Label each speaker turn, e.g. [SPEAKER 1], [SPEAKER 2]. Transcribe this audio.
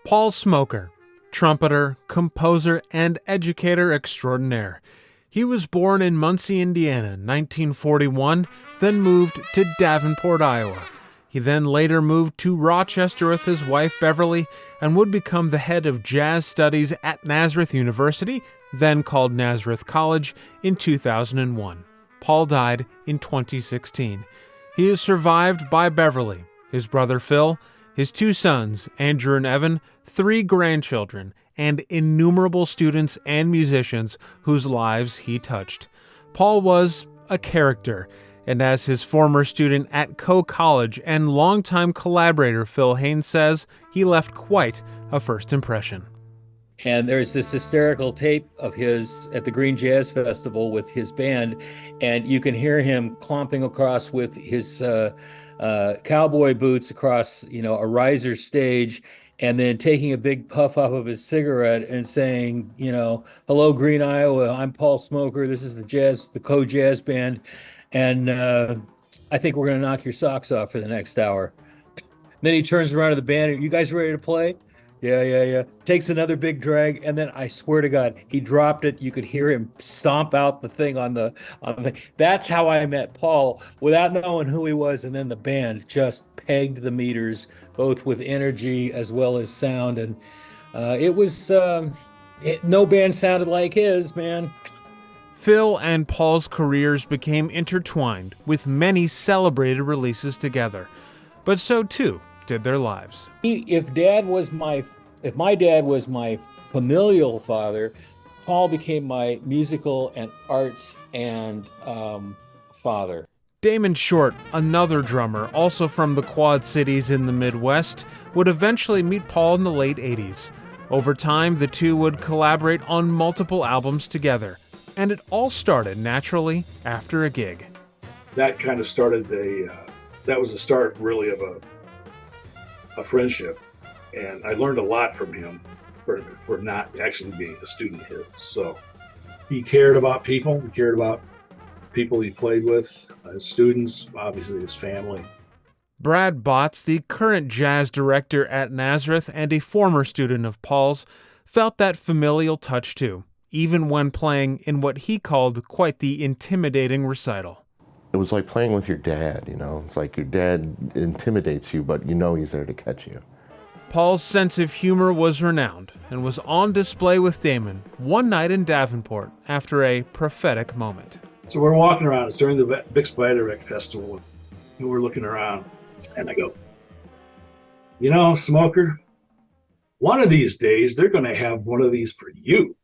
[SPEAKER 1] Paul Smoker, trumpeter, composer, and educator extraordinaire. He was born in Muncie, Indiana, 1941, then moved to Davenport, Iowa. He then later moved to Rochester with his wife Beverly and would become the head of jazz studies at Nazareth University, then called Nazareth College, in 2001. Paul died in 2016. He is survived by Beverly, his brother Phil, his two sons, Andrew and Evan, three grandchildren, and innumerable students and musicians whose lives he touched. Paul was a character, and as his former student at Coe College and longtime collaborator Phil Haynes says, he left quite a first impression.
[SPEAKER 2] And there's this hysterical tape of his at the Green Jazz Festival with his band, and you can hear him clomping across with his cowboy boots across, a riser stage, and then taking a big puff off of his cigarette and saying, "Hello, Green Iowa. I'm Paul Smoker. This is the Coe Jazz Band, and I think we're gonna knock your socks off for the next hour." Then he turns around to the band. "You guys ready to play?" Yeah. Takes another big drag, and then I swear to God, he dropped it. You could hear him stomp out the thing on the. That's how I met Paul, without knowing who he was, and then the band just pegged the meters, both with energy as well as sound, and it was no band sounded like his, man.
[SPEAKER 1] Phil and Paul's careers became intertwined, with many celebrated releases together, but so too did their lives.
[SPEAKER 2] If my dad was my familial father, Paul became my musical and arts and father.
[SPEAKER 1] Damon Short, another drummer, also from the Quad Cities in the Midwest, would eventually meet Paul in the late 80s. Over time, the two would collaborate on multiple albums together, and it all started naturally after a gig.
[SPEAKER 3] That kind of started that was the start really of a friendship, and I learned a lot from him for not actually being a student of his. So he cared about people. He cared about people he played with, his students, obviously his family.
[SPEAKER 1] Brad Botts, the current jazz director at Nazareth and a former student of Paul's, felt that familial touch too, even when playing in what he called quite the intimidating recital.
[SPEAKER 4] It was like playing with your dad, It's like your dad intimidates you, but he's there to catch you.
[SPEAKER 1] Paul's sense of humor was renowned and was on display with Damon one night in Davenport after a prophetic moment.
[SPEAKER 3] So we're walking around. It's during the Big Spiderwick Festival, and we're looking around, and I go, Smoker, one of these days they're going to have one of these for you.